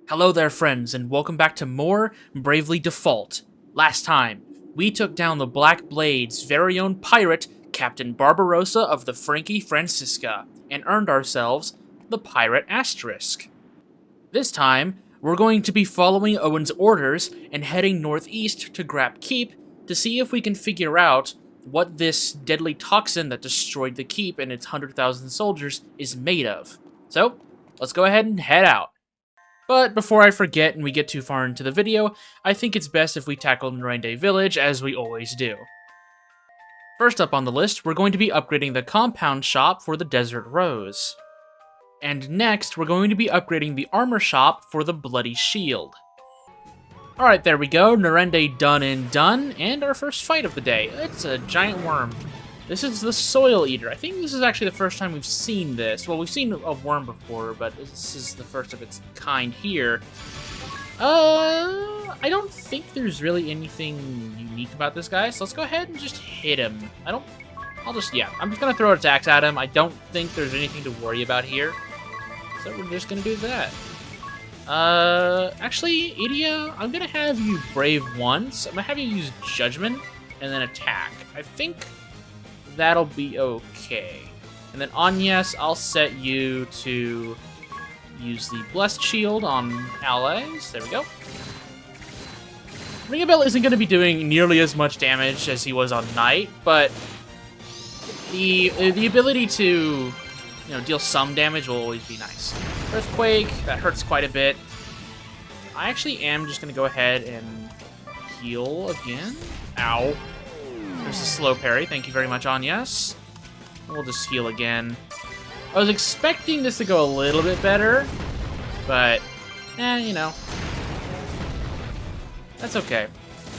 Hello there, friends, and welcome back to more Bravely Default. Last time, we took down the Black Blade's very own pirate, Captain Barbarossa of the Frankie Francisca, and earned ourselves the Pirate Asterisk. This time, we're going to be following Owen's orders and heading northeast to Grap Keep to see if we can figure out what this deadly toxin that destroyed the keep and its 100,000 soldiers is made of. So, let's go ahead and head out. But before I forget and we get too far into the video, I think it's best if we tackle Narende Village as we always do. First up on the list, we're going to be upgrading the compound shop for the Desert Rose. And next, we're going to be upgrading the armor shop for the Bloody Shield. Alright, there we go, Narende done and done, and our first fight of the day. It's a giant worm. This is the Soil Eater. I think this is actually the first time we've seen this. Well, we've seen a worm before, but this is the first of its kind here. I don't think there's really anything unique about this guy, so let's go ahead and just hit him. I'm just gonna throw attacks at him. I don't think there's anything to worry about here, so we're just gonna do that. Actually, Idia, I'm gonna have you brave once. I'm gonna have you use Judgment and then attack. I think that'll be okay. And then Agnes, I'll set you to use the Blessed Shield on allies. There we go. Ringabel isn't going to be doing nearly as much damage as he was on Knight, but the ability to deal some damage will always be nice. Earthquake, that hurts quite a bit. I actually am just going to go ahead and heal again. Ow. There's a slow parry. Thank you very much, Agnes. We'll just heal again. I was expecting this to go a little bit better, but, that's okay.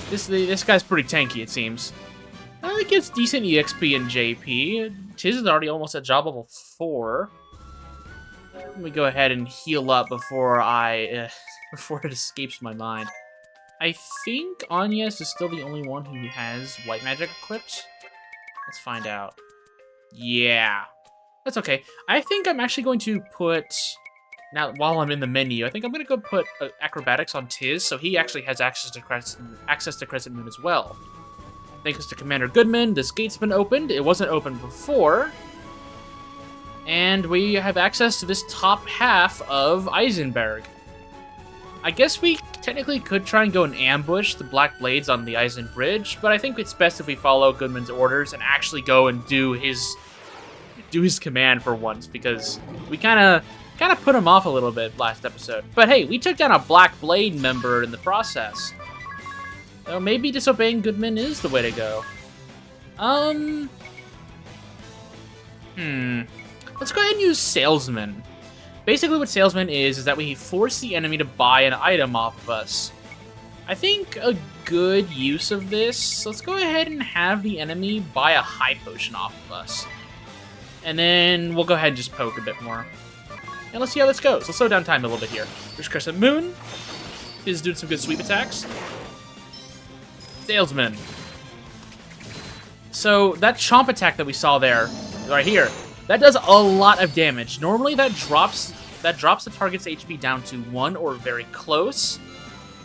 This guy's pretty tanky, it seems. It gets decent EXP and JP. Tiz is already almost at job level 4. Let me go ahead and heal up before before it escapes my mind. I think Agnes is still the only one who has white magic equipped. Let's find out. Yeah. That's okay. I think I'm actually going to put, now while I'm in the menu, I think I'm going to go put acrobatics on Tiz, so he actually has access to Crescent Moon as well. Thanks to Commander Goodman, this gate's been opened. It wasn't open before. And we have access to this top half of Eisenberg. I guess we technically could try and go and ambush the Black Blades on the Eisen Bridge, but I think it's best if we follow Goodman's orders and actually go and do his command for once, because we kind of put him off a little bit last episode. But hey, we took down a Black Blade member in the process. So maybe disobeying Goodman is the way to go. Let's go ahead and use Salesman. Basically what Salesman is that we force the enemy to buy an item off of us. I think a good use of this, let's go ahead and have the enemy buy a high potion off of us. And then we'll go ahead and just poke a bit more. And let's see how this goes. Let's slow down time a little bit here. There's Crescent Moon. He's doing some good sweep attacks. Salesman. So that chomp attack that we saw there, right here, that does a lot of damage. Normally that drops the target's HP down to 1 or very close,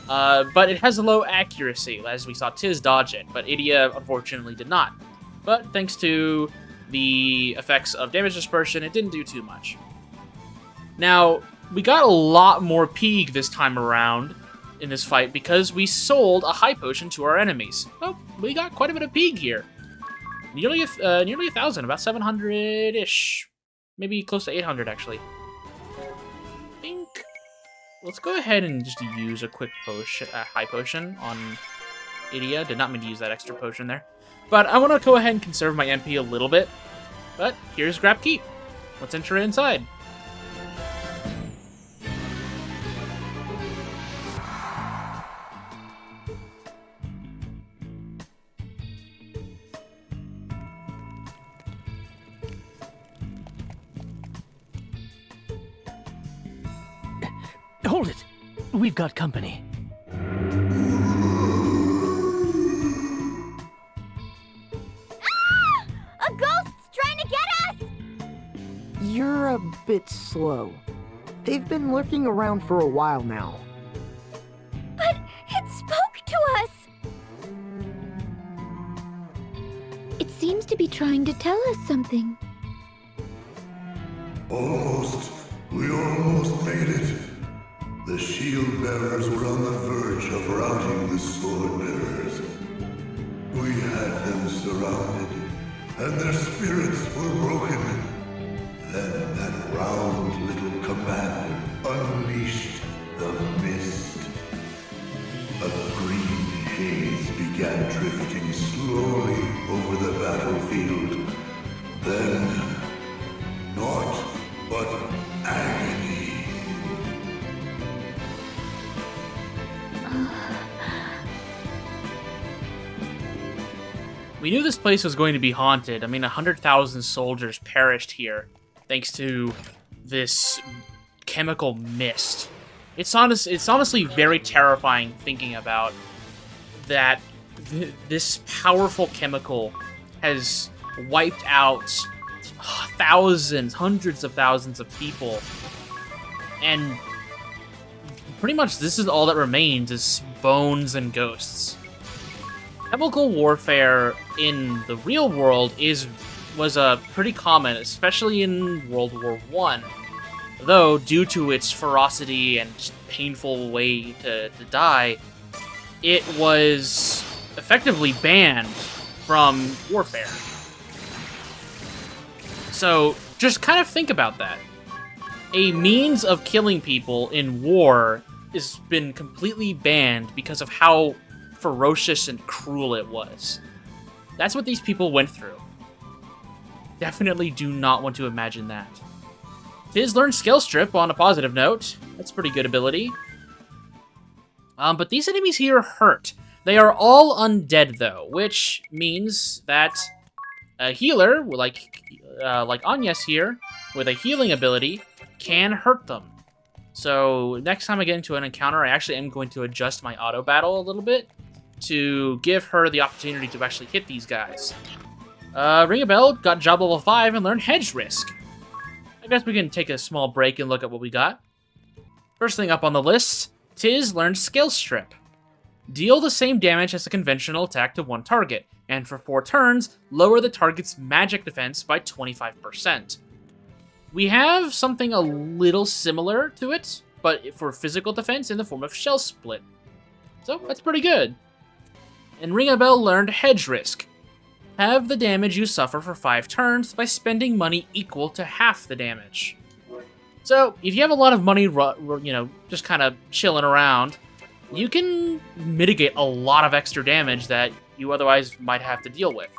but it has a low accuracy, as we saw Tiz dodge it, but Idia unfortunately did not. But thanks to the effects of damage dispersion, it didn't do too much. Now, we got a lot more Peeg this time around in this fight because we sold a high potion to our enemies. Well, we got quite a bit of Peeg here. Nearly 1,000, about 700-ish. Maybe close to 800, actually. I think... Let's go ahead and just use a quick potion, high potion on Idia. Did not mean to use that extra potion there. But I want to go ahead and conserve my MP a little bit. But here's Grap Keep. Let's enter inside. Hold it! We've got company. Ah! A ghost's trying to get us! You're a bit slow. They've been lurking around for a while now. But it spoke to us! It seems to be trying to tell us something. Almost. We almost made it. The Shieldbearers were on the verge of routing the Swordbearers. We had them surrounded, and their spirits were broken. Then that round little command unleashed the mist. A green haze began drifting slowly over the battlefield. Then, naught but agony. We knew this place was going to be haunted. I mean, 100,000 soldiers perished here thanks to this chemical mist. It's honestly very terrifying thinking about that this powerful chemical has wiped out thousands, hundreds of thousands of people. And pretty much this is all that remains is bones and ghosts. Chemical warfare in the real world was pretty common, especially in World War I. Though, due to its ferocity and painful way to die, it was effectively banned from warfare. So, just kind of think about that. A means of killing people in war has been completely banned because of how ferocious and cruel it was. That's what these people went through. Definitely do not want to imagine that. Tiz learned Skill Strip on a positive note. That's a pretty good ability. But these enemies here hurt. They are all undead though, which means that a healer, like Agnes here, with a healing ability, can hurt them. So next time I get into an encounter, I actually am going to adjust my auto battle a little bit to give her the opportunity to actually hit these guys. Ring a Bell got job level 5 and learned Hedge Risk. I guess we can take a small break and look at what we got. First thing up on the list, Tiz learned Skill Strip. Deal the same damage as a conventional attack to one target, and for 4 turns, lower the target's magic defense by 25%. We have something a little similar to it, but for physical defense in the form of Shell Split. So, that's pretty good. And Ring a Bell learned Hedge Risk. Have the damage you suffer for 5 turns by spending money equal to half the damage. So, if you have a lot of money, just kind of chilling around, you can mitigate a lot of extra damage that you otherwise might have to deal with.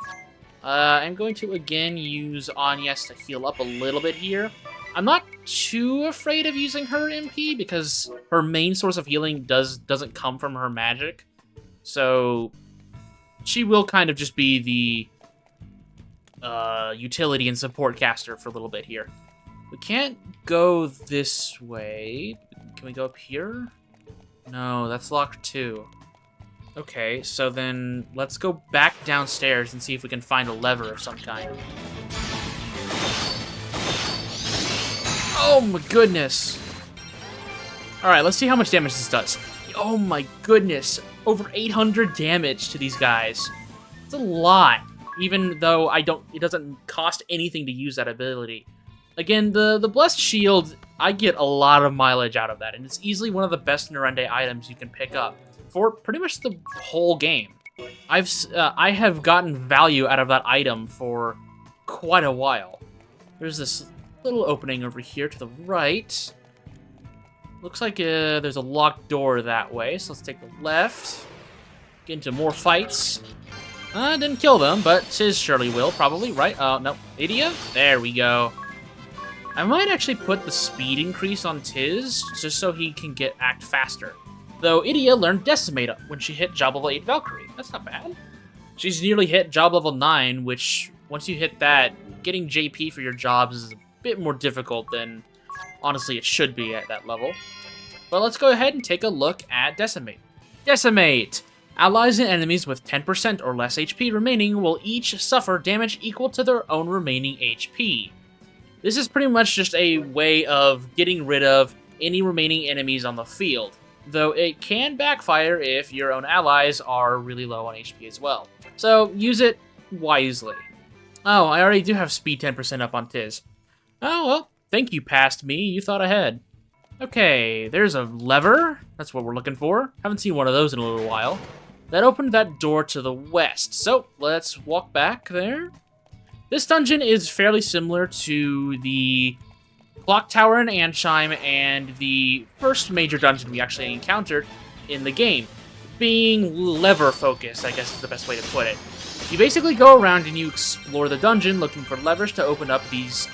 I'm going to, again, use Agnes to heal up a little bit here. I'm not too afraid of using her MP because her main source of healing doesn't come from her magic. So she will kind of just be the utility and support caster for a little bit here. We can't go this way. Can we go up here? No, that's locked too. Okay, so then let's go back downstairs and see if we can find a lever of some kind. Oh my goodness! Alright, let's see how much damage this does. Oh my goodness! Over 800 damage to these guys. It's a lot, even though it doesn't cost anything to use that ability. Again, the Blessed Shield, I get a lot of mileage out of that, and it's easily one of the best Nerende items you can pick up for pretty much the whole game. I have gotten value out of that item for quite a while. There's this little opening over here to the right. Looks like there's a locked door that way, so let's take the left. Get into more fights. Didn't kill them, but Tiz surely will, probably, right? Oh, no. Idia? There we go. I might actually put the speed increase on Tiz, just so he can act faster. Though Idia learned Decimate when she hit job level 8 Valkyrie. That's not bad. She's nearly hit job level 9, which, once you hit that, getting JP for your jobs is a bit more difficult than, honestly, it should be at that level. But let's go ahead and take a look at Decimate. Decimate! Allies and enemies with 10% or less HP remaining will each suffer damage equal to their own remaining HP. This is pretty much just a way of getting rid of any remaining enemies on the field, though it can backfire if your own allies are really low on HP as well. So use it wisely. Oh, I already do have speed 10% up on Tiz. Oh, well, thank you, past me. You thought ahead. Okay, there's a lever. That's what we're looking for. Haven't seen one of those in a little while. That opened that door to the west. So, let's walk back there. This dungeon is fairly similar to the Clock Tower in Anshime and the first major dungeon we actually encountered in the game, being lever-focused, I guess is the best way to put it. You basically go around and you explore the dungeon looking for levers to open up these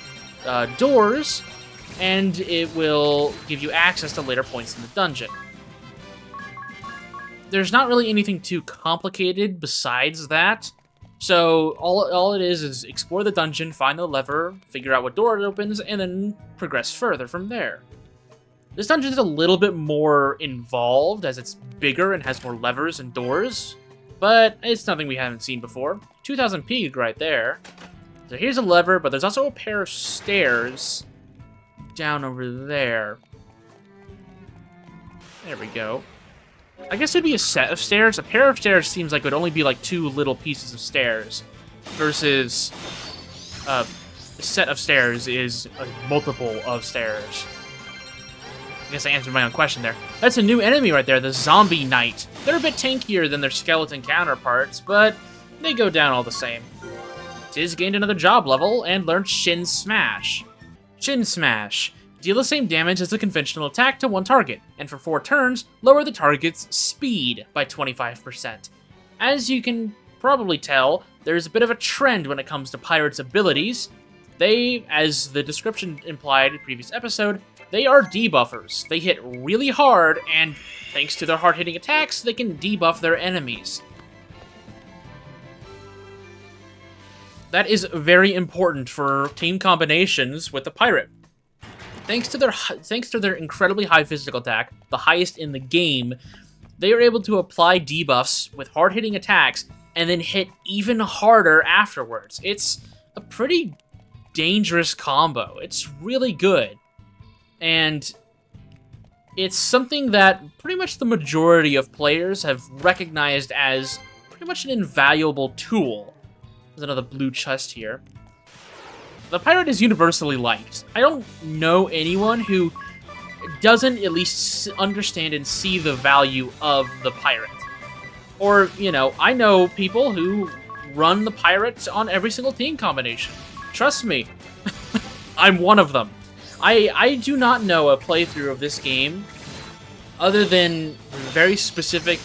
doors, and it will give you access to later points in the dungeon. There's not really anything too complicated besides that, so all it is explore the dungeon, find the lever, figure out what door it opens, and then progress further from there. This dungeon is a little bit more involved as it's bigger and has more levers and doors, but it's nothing we haven't seen before. 2000 Pig right there. So here's a lever, but there's also a pair of stairs down over there. There we go. I guess it'd be a set of stairs. A pair of stairs seems like it would only be like 2 little pieces of stairs, versus a set of stairs is a multiple of stairs. I guess I answered my own question there. That's a new enemy right there, the Zombie Knight. They're a bit tankier than their skeleton counterparts, but they go down all the same. Tiz gained another job level and learned Shin Smash. Shin Smash. Deal the same damage as the conventional attack to one target, and for 4 turns, lower the target's speed by 25%. As you can probably tell, there's a bit of a trend when it comes to pirates' abilities. They, as the description implied in the previous episode, they are debuffers. They hit really hard, and thanks to their hard-hitting attacks, they can debuff their enemies. That is very important for team combinations with the pirate. Thanks to their incredibly high physical attack, the highest in the game, they are able to apply debuffs with hard-hitting attacks and then hit even harder afterwards. It's a pretty dangerous combo. It's really good. And it's something that pretty much the majority of players have recognized as pretty much an invaluable tool. There's another blue chest here. The pirate is universally liked. I don't know anyone who doesn't at least understand and see the value of the pirate. Or, you know, I know people who run the pirate on every single team combination. Trust me, I'm one of them. I do not know a playthrough of this game, other than very specific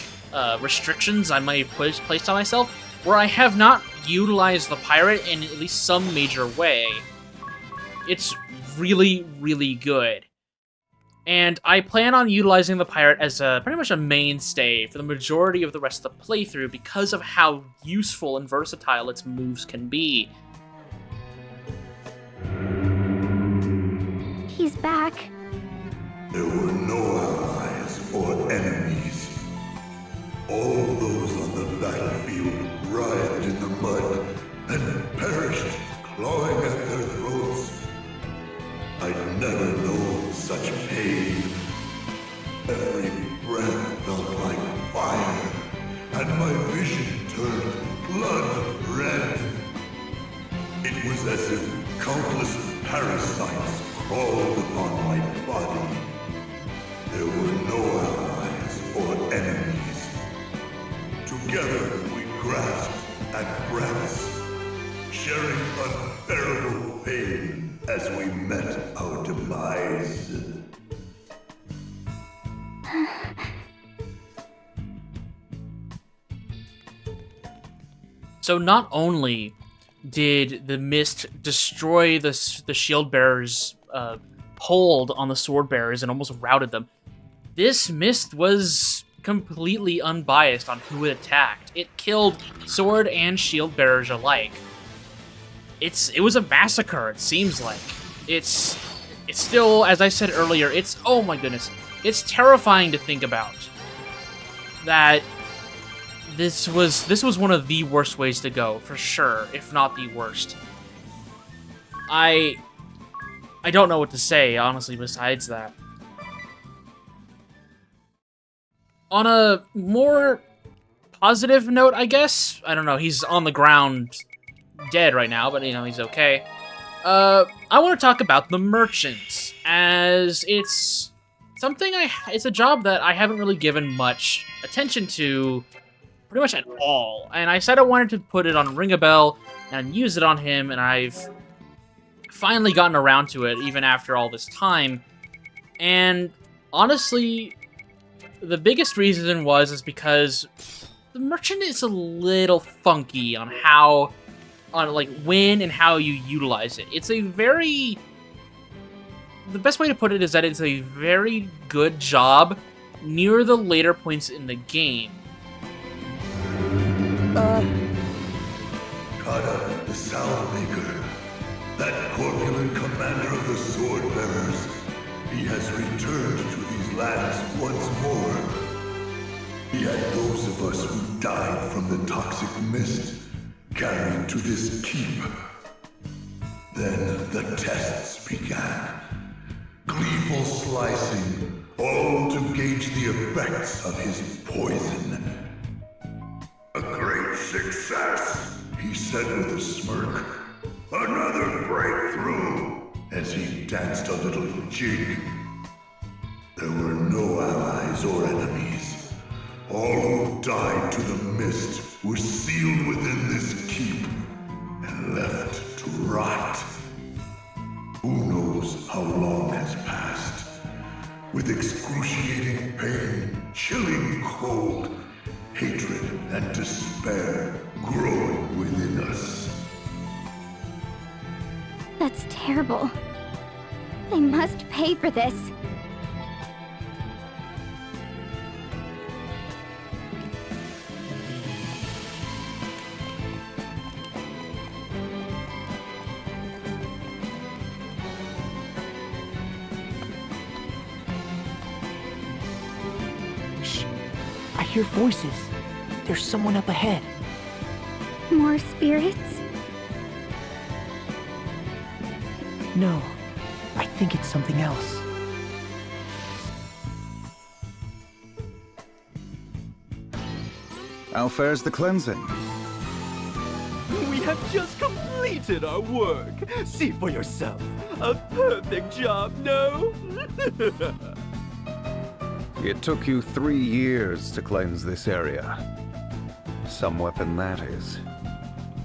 restrictions I might have placed on myself, where I have not utilized the pirate in at least some major way. It's really, really good. And I plan on utilizing the pirate as pretty much a mainstay for the majority of the rest of the playthrough because of how useful and versatile its moves can be. He's back. There were no allies or enemies. All those on the battlefield writhed in the mud and perished, clawing at their throats. I'd never known such pain. Every breath felt like fire, and my vision turned blood red. It was as if countless parasites crawled upon my body. There were no allies or enemies. Together we grasped at breaths, sharing unbearable pain as we met our demise. So not only did the mist destroy the Shieldbearers' hold on the Swordbearers and almost routed them, this mist was completely unbiased on who it attacked. It killed sword and shield bearers alike. It was a massacre, it seems like. It's still, as I said earlier, oh my goodness, it's terrifying to think about that this was one of the worst ways to go, for sure, if not the worst. I don't know what to say, honestly, besides that. on a more positive note, I guess. I don't know. He's on the ground, dead right now, but he's okay. I want to talk about the merchants, as it's something it's a job that I haven't really given much attention to, pretty much at all. And I said I wanted to put it on Ring a Bell and use it on him, and I've finally gotten around to it, even after all this time. And honestly, the biggest reason is because the merchant is a little funky on when and how you utilize it. It's the best way to put it is that it's a very good job near the later points in the game. Kata, the Salve Maker, that corpulent commander of the Swordbearers. He has returned to these lands once more. He had those of us who died from the toxic mist carried to this keep. Then the tests began. Gleeful slicing, all to gauge the effects of his poison. A great success, he said with a smirk. Another breakthrough, as he danced a little jig. There were no allies or enemies. All who died to the mist were sealed within this keep and left to rot. Who knows how long has passed, with excruciating pain, chilling cold, hatred and despair growing within us. That's terrible. They must pay for this. Shh. I hear voices. There's someone up ahead. More spirits? No, I think it's something else. How fares the cleansing? We have just completed our work. See for yourself. A perfect job, no? It took you 3 years to cleanse this area. Some weapon that is.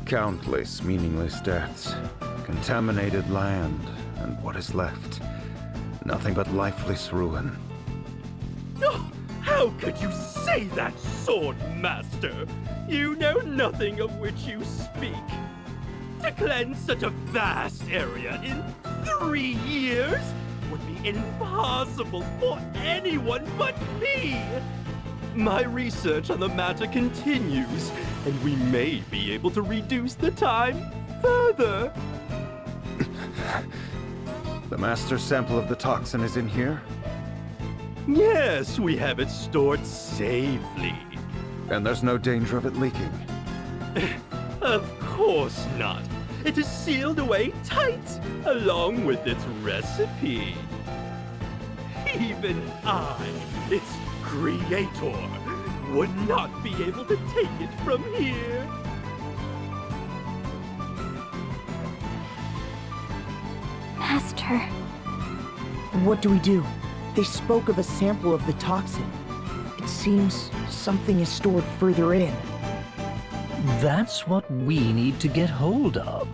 Countless meaningless deaths. Contaminated land, and what is left? Nothing but lifeless ruin. Oh, how could you say that, Sword Master? You know nothing of which you speak. To cleanse such a vast area in 3 years would be impossible for anyone but me. My research on the matter continues, and we may be able to reduce the time further. The master sample of the toxin is in here? Yes, we have it stored safely. And there's no danger of it leaking? Of course not. It is sealed away tight, along with its recipe. Even I, its creator, would not be able to take it from here. Master. What do we do? They spoke of a sample of the toxin. It seems something is stored further in. That's what we need to get hold of.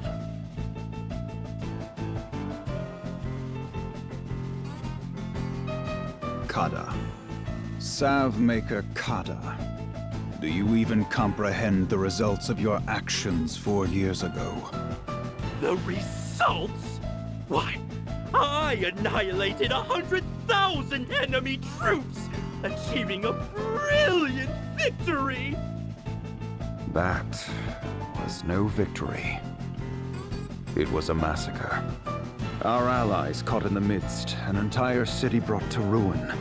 Kada. Salve Maker Kada. Do you even comprehend the results of your actions 4 years ago? The results? Why, I annihilated 100,000 enemy troops, achieving a brilliant victory! That was no victory. It was a massacre. Our allies caught in the midst, an entire city brought to ruin,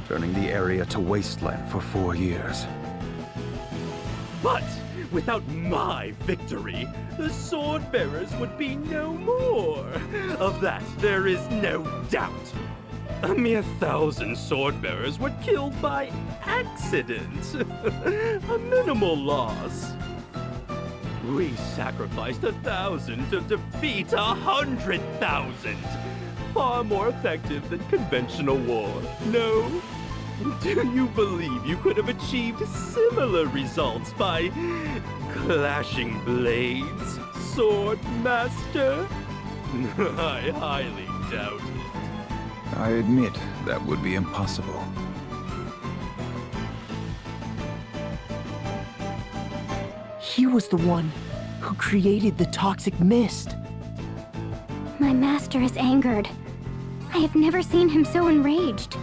turning the area to wasteland for 4 years. But without my victory, the Swordbearers would be no more. Of that, there is no doubt. A mere 1,000 sword-bearers were killed by accident. A minimal loss. We sacrificed 1,000 to defeat 100,000. Far more effective than conventional war, no? Do you believe you could have achieved similar results by clashing blades, Sword Master? I highly doubt it. I admit that would be impossible. He was the one who created the toxic mist. My master is angered. I have never seen him so enraged.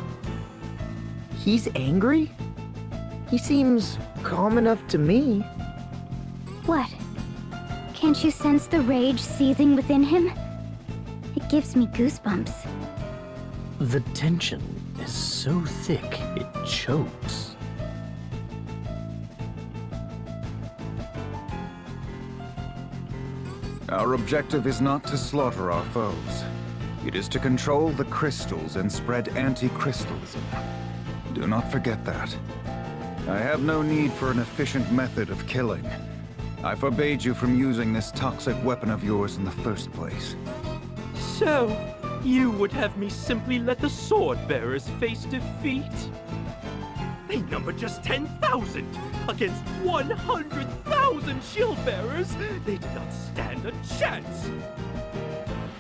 He's angry? He seems calm enough to me. What? Can't you sense the rage seething within him? It gives me goosebumps. The tension is so thick it chokes. Our objective is not to slaughter our foes. It is to control the crystals and spread anti-crystalism. Do not forget that. I have no need for an efficient method of killing. I forbade you from using this toxic weapon of yours in the first place. So, you would have me simply let the sword-bearers face defeat? They number just 10,000 against 100,000 shield-bearers. They did not stand a chance.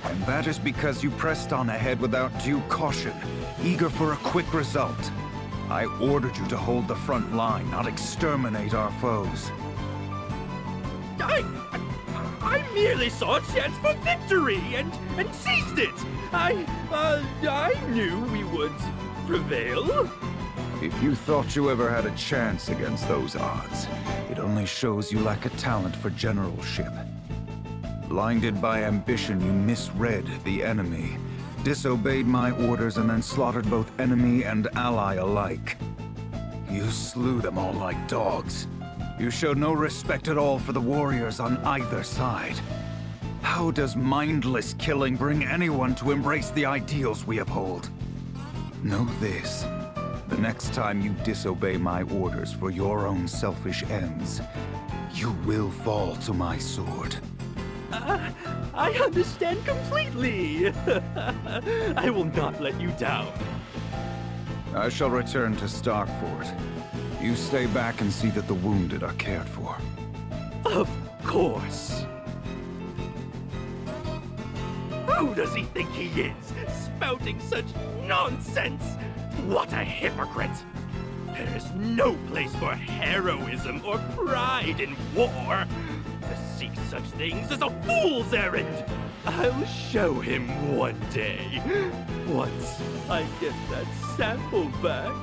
And that is because you pressed on ahead without due caution, eager for a quick result. I ordered you to hold the front line, not exterminate our foes. I merely saw a chance for victory and seized it. I knew we would prevail. If you thought you ever had a chance against those odds, it only shows you lack a talent for generalship. Blinded by ambition, you misread the enemy, disobeyed my orders, and then slaughtered both enemy and ally alike. You slew them all like dogs. You showed no respect at all for the warriors on either side. How does mindless killing bring anyone to embrace the ideals we uphold? Know this. The next time you disobey my orders for your own selfish ends, you will fall to my sword. I understand completely. I will not let you down. I shall return to Starkfort. You stay back and see that the wounded are cared for. Of course. Who does he think he is, spouting such nonsense? What a hypocrite! There is no place for heroism or pride in war. To seek such things is a fool's errand. I'll show him one day, once I get that sample back.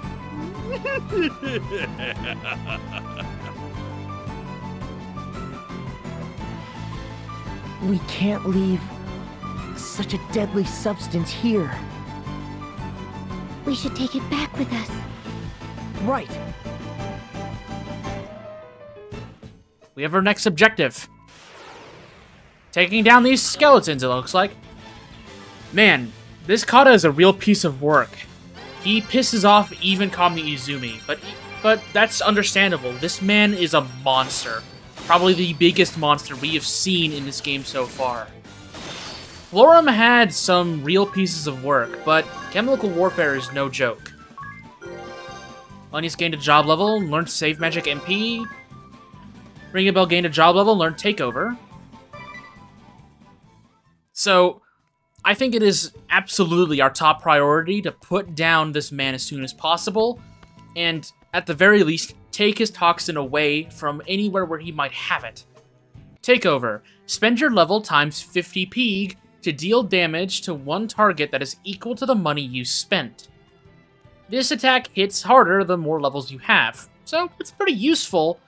We can't leave such a deadly substance here. We should take it back with us. Right. We have our next objective. Taking down these skeletons, it looks like. Man, this kata is a real piece of work. He pisses off even Kami Izumi, but that's understandable. This man is a monster. Probably the biggest monster we have seen in this game so far. Florum had some real pieces of work, but chemical warfare is no joke. Lanius gained a job level, learned Save Magic MP. Ring a Bell gained a job level, learned Takeover. So, I think it is absolutely our top priority to put down this man as soon as possible, and at the very least, take his toxin away from anywhere where he might have it. Takeover. Spend your level times 50 Pig to deal damage to one target that is equal to the money you spent. This attack hits harder the more levels you have, so it's pretty useful,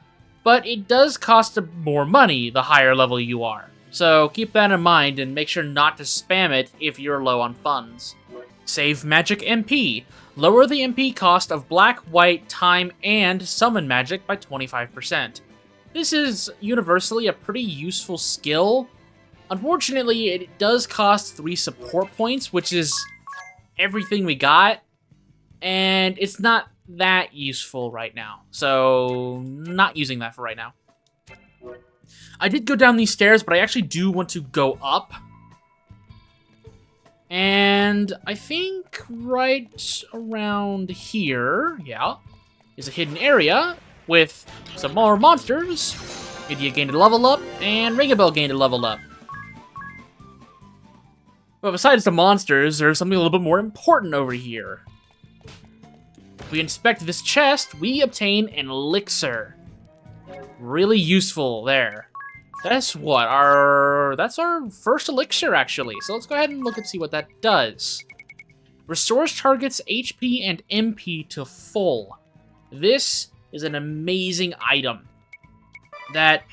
but it does cost more money the higher level you are. So keep that in mind and make sure not to spam it if you're low on funds. Save Magic MP. Lower the MP cost of Black, White, Time, and Summon Magic by 25%. This is universally a pretty useful skill. Unfortunately, it does cost 3 support points, which is everything we got, and it's not that useful right now. So, not using that for right now. I did go down these stairs, but I actually do want to go up. And I think right around here, yeah, is a hidden area with some more monsters. Idiot gained a level up, and Ringabel gained a level up. But besides the monsters, there's something a little bit more important over here. If we inspect this chest, we obtain an elixir. Really useful there. That's what that's our first elixir, actually. So let's go ahead and look and see what that does. Restores targets HP and MP to full. This is an amazing item that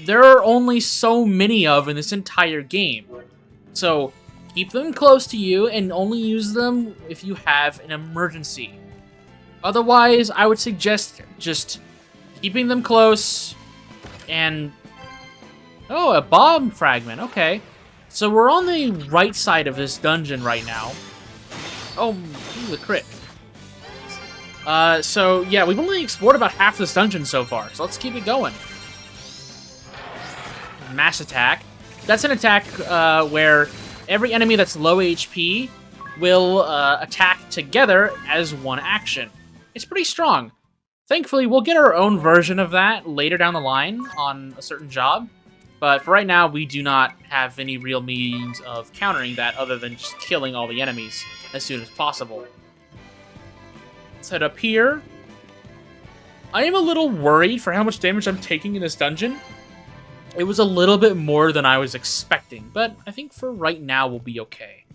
there are only so many of in this entire game. So keep them close to you and only use them if you have an emergency. Otherwise, I would suggest just keeping them close and... Oh, a bomb fragment. Okay. So we're on the right side of this dungeon right now. Oh, ooh, the crit. So, yeah, we've only explored about half this dungeon so far, so let's keep it going. Mass attack. That's an attack where every enemy that's low HP will attack together as one action. It's pretty strong. Thankfully, we'll get our own version of that later down the line on a certain job. But for right now, we do not have any real means of countering that other than just killing all the enemies as soon as possible. Let's head up here. I am a little worried for how much damage I'm taking in this dungeon. It was a little bit more than I was expecting, but I think for right now we'll be okay.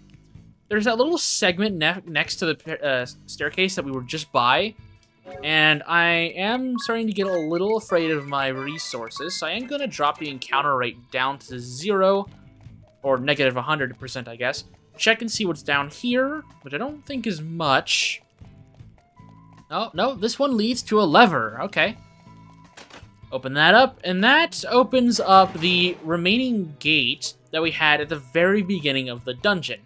There's that little segment next to the staircase that we were just by, and I am starting to get a little afraid of my resources, so I am going to drop the encounter rate down to 0, or negative 100%, I guess. Check and see what's down here, which I don't think is much. Oh, no, this one leads to a lever. Okay. Open that up, and that opens up the remaining gate that we had at the very beginning of the dungeon.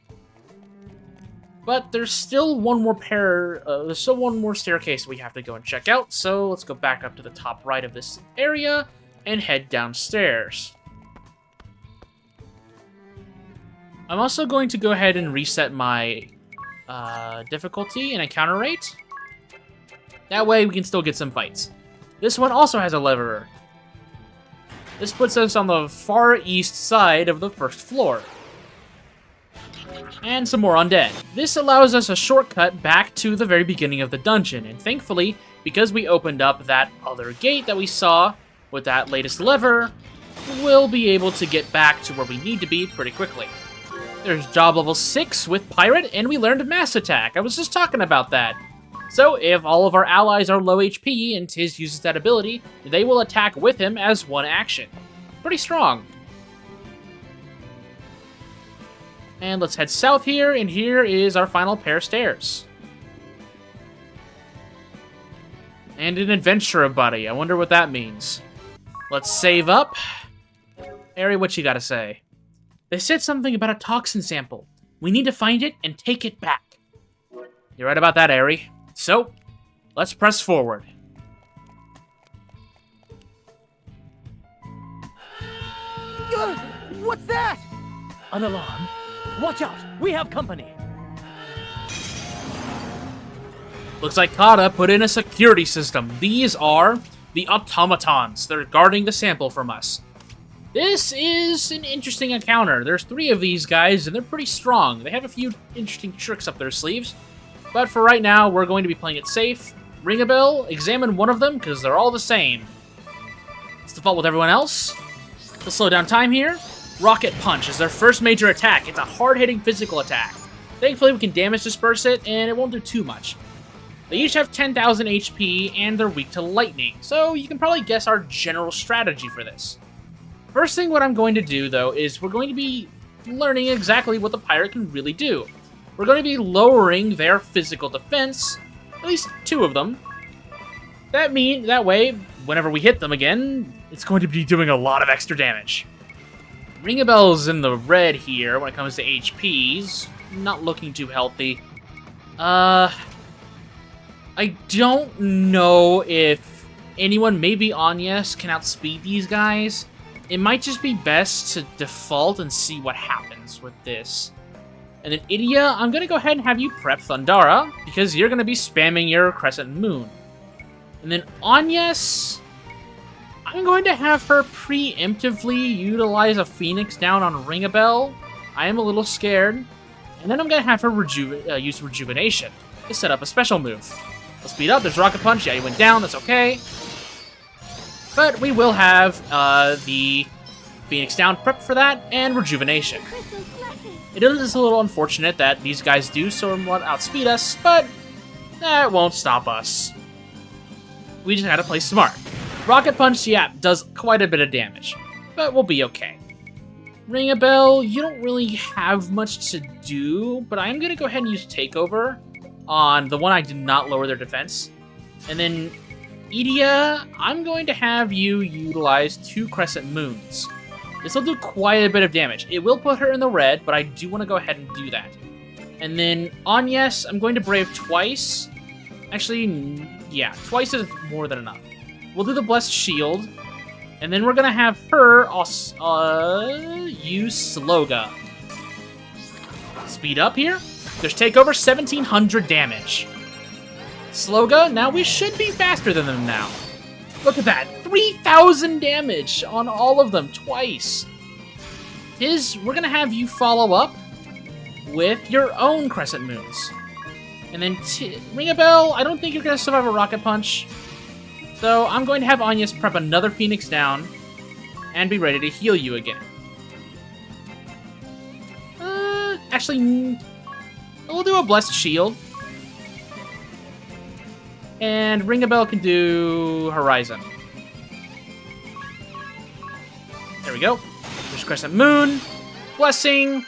But there's still one more staircase we have to go and check out, so let's go back up to the top right of this area and head downstairs. I'm also going to go ahead and reset my difficulty and encounter rate. That way we can still get some fights. This one also has a leverer. This puts us on the far east side of the first floor. And some more undead. This allows us a shortcut back to the very beginning of the dungeon, and thankfully, because we opened up that other gate that we saw with that latest lever, we'll be able to get back to where we need to be pretty quickly. There's job level 6 with Pirate, and we learned Mass Attack. I was just talking about that. So if all of our allies are low HP and Tiz uses that ability, they will attack with him as one action. Pretty strong. And let's head south here, and here is our final pair of stairs. And an adventurer buddy. I wonder what that means. Let's save up. Ari, what you gotta say? They said something about a toxin sample. We need to find it and take it back. You're right about that, Ari. So, let's press forward. What's that? An alarm? Watch out! We have company! Looks like Kata put in a security system. These are the automatons. They're guarding the sample from us. This is an interesting encounter. There's 3 of these guys, and they're pretty strong. They have a few interesting tricks up their sleeves. But for right now, we're going to be playing it safe. Ring a bell, examine one of them, because they're all the same. Let's default with everyone else. Let's slow down time here. Rocket Punch is their first major attack. It's a hard-hitting physical attack. Thankfully, we can damage disperse it, and it won't do too much. They each have 10,000 HP, and they're weak to lightning, so you can probably guess our general strategy for this. First thing what I'm going to do, though, is we're going to be learning exactly what the pirate can really do. We're going to be lowering their physical defense, at least 2 of them. That way, whenever we hit them again, it's going to be doing a lot of extra damage. Ring-a-bell's in the red here when it comes to HPs. not looking too healthy. I don't know if anyone, maybe Agnes, can outspeed these guys. It might just be best to default and see what happens with this. And then Idia, I'm going to go ahead and have you prep Thundara, because you're going to be spamming your Crescent Moon. And then Agnes, I'm going to have her preemptively utilize a Phoenix down on Ringabel. I am a little scared. And then I'm going to have her use Rejuvenation to set up a special move. We'll speed up. There's Rocket Punch. Yeah, he went down. That's okay. But we will have the Phoenix down prep for that and Rejuvenation. It is a little unfortunate that these guys do somewhat outspeed us, but that won't stop us. We just had to play smart. Rocket Punch, yeah, does quite a bit of damage, but we'll be okay. Ring-a-Bell, you don't really have much to do, but I'm going to go ahead and use Takeover on the one I did not lower their defense. And then Idia, I'm going to have you utilize 2 Crescent Moons. This will do quite a bit of damage. It will put her in the red, but I do want to go ahead and do that. And then Agnes, I'm going to Brave twice. Actually, yeah, twice is more than enough. We'll do the Blessed Shield, and then we're going to have her use Sloga. Speed up here. There's Takeover, 1,700 damage. Sloga, now we should be faster than them now. Look at that, 3,000 damage on all of them twice. We're going to have you follow up with your own Crescent Moons. And then Ring-a-Bell, I don't think you're going to survive a Rocket Punch. So I'm going to have Agnes prep another Phoenix down and be ready to heal you again. Actually, we'll do a Blessed Shield. And Ring-a-Bell can do Horizon. There we go. There's Crescent Moon, Blessing,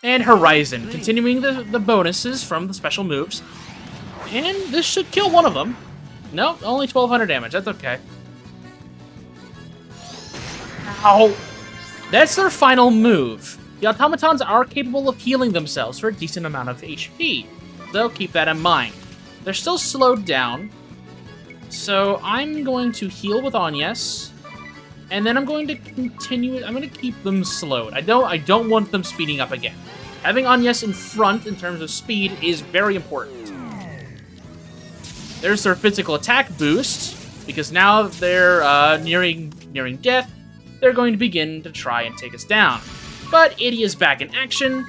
and Horizon. Continuing the bonuses from the special moves. And this should kill one of them. No, only 1,200 damage. That's okay. Ow! That's their final move. The automatons are capable of healing themselves for a decent amount of HP. So keep that in mind. They're still slowed down. So I'm going to heal with Agnes. And then I'm going to continue. I'm going to keep them slowed. I don't want them speeding up again. Having Agnes in front in terms of speed is very important. There's their physical attack boost, because now that they're nearing death, they're going to begin to try and take us down. But Idia's back in action,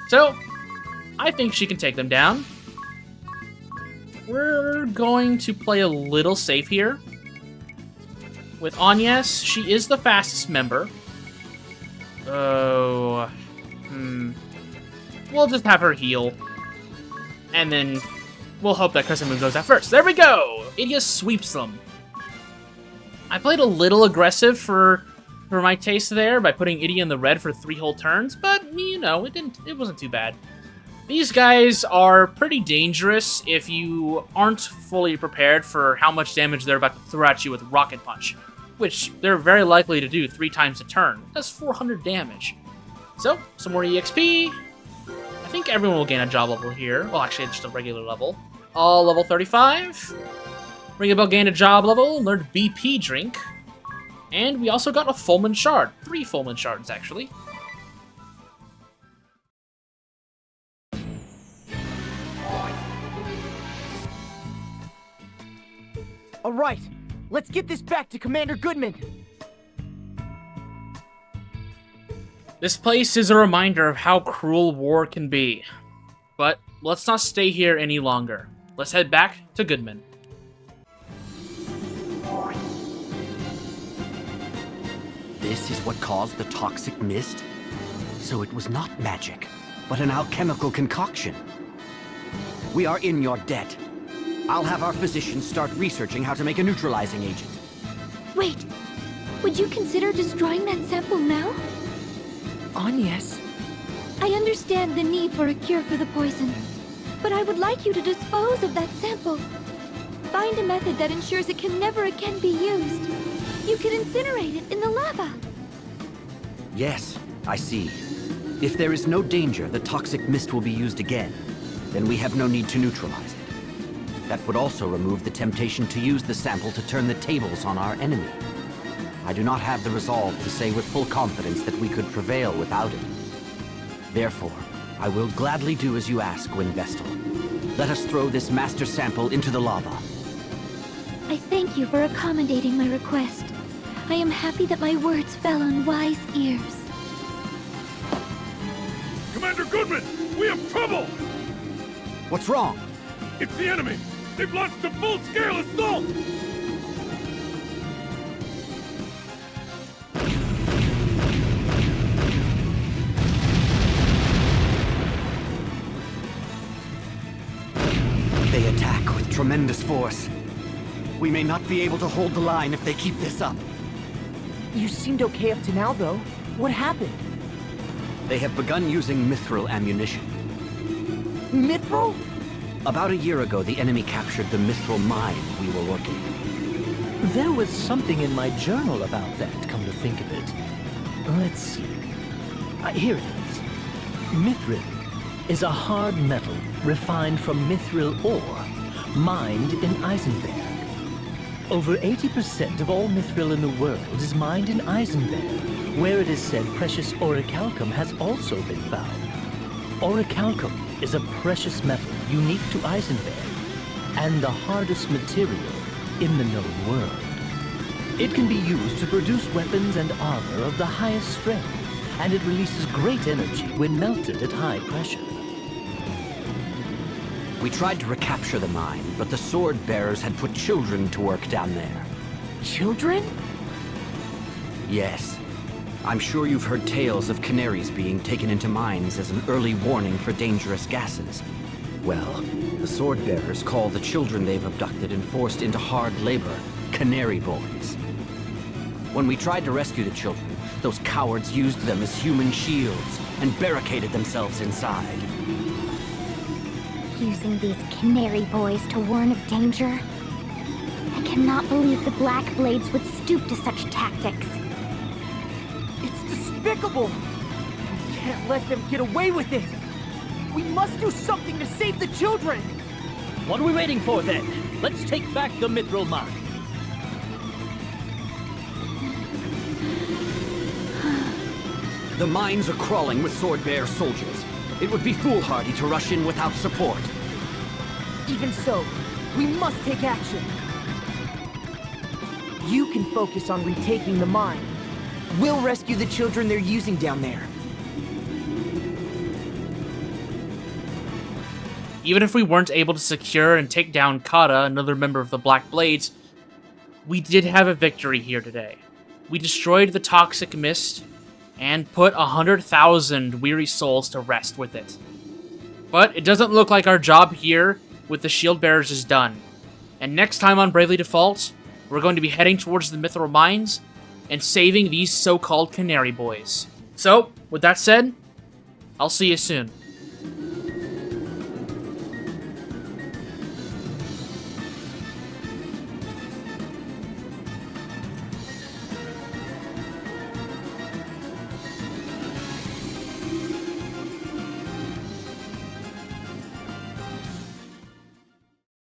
so I think she can take them down. We're going to play a little safe here. With Agnes, she is the fastest member. Oh, we'll just have her heal. And then we'll hope that Crescent Moon goes out first. There we go! Idia sweeps them. I played a little aggressive for my taste there by putting Idia in the red for 3 whole turns, but, you know, it wasn't too bad. These guys are pretty dangerous if you aren't fully prepared for how much damage they're about to throw at you with Rocket Punch, which they're very likely to do 3 times a turn. That's 400 damage. So, some more EXP. I think everyone will gain a job level here. Well, actually, it's just a regular level. All level 35. Ring-a-Bell gained a job level, learned BP drink. And we also got a Fulmin Shard. 3 Fulmin Shards, actually. All right, let's get this back to Commander Goodman. This place is a reminder of how cruel war can be. But let's not stay here any longer. Let's head back to Goodman. This is what caused the toxic mist? So it was not magic, but an alchemical concoction. We are in your debt. I'll have our physicians start researching how to make a neutralizing agent. Wait, would you consider destroying that sample now? Agnes? I understand the need for a cure for the poison, but I would like you to dispose of that sample. Find a method that ensures it can never again be used. You could incinerate it in the lava. Yes, I see. If there is no danger the toxic mist will be used again, then we have no need to neutralize it. That would also remove the temptation to use the sample to turn the tables on our enemy. I do not have the resolve to say with full confidence that we could prevail without it. Therefore, I will gladly do as you ask, Wind Vestal. Let us throw this master sample into the lava. I thank you for accommodating my request. I am happy that my words fell on wise ears. Commander Goodman, we have trouble! What's wrong? It's the enemy! They've launched a full-scale assault! They attack with tremendous force. We may not be able to hold the line if they keep this up. You seemed okay up to now, though. What happened? They have begun using mithril ammunition. Mithril? About a year ago, the enemy captured the mithril mine we were working. There was something in my journal about that, come to think of it. Let's see. Here it is. Mithril is a hard metal refined from mithril ore, mined in Eisenberg. Over 80% of all mithril in the world is mined in Eisenberg, where it is said precious orichalcum has also been found. Orichalcum is a precious metal unique to Eisenberg, and the hardest material in the known world. It can be used to produce weapons and armor of the highest strength, and it releases great energy when melted at high pressure. We tried to recapture the mine, but the Swordbearers had put children to work down there. Children? Yes. I'm sure you've heard tales of canaries being taken into mines as an early warning for dangerous gases. Well, the Swordbearers call the children they've abducted and forced into hard labor canary boys. When we tried to rescue the children, those cowards used them as human shields and barricaded themselves inside. Using these canary boys to warn of danger? I cannot believe the Black Blades would stoop to such tactics. It's despicable! We can't let them get away with it! We must do something to save the children! What are we waiting for then? Let's take back the mithril mine. The mines are crawling with Swordbear soldiers. It would be foolhardy to rush in without support. Even so, we must take action. You can focus on retaking the mine. We'll rescue the children they're using down there. Even if we weren't able to secure and take down Kata, another member of the Black Blades, we did have a victory here today. We destroyed the toxic mist and put 100,000 weary souls to rest with it. But it doesn't look like our job here with the Shieldbearers is done. And next time on Bravely Default, we're going to be heading towards the Mithril Mines and saving these so-called Canary Boys. So, with that said, I'll see you soon.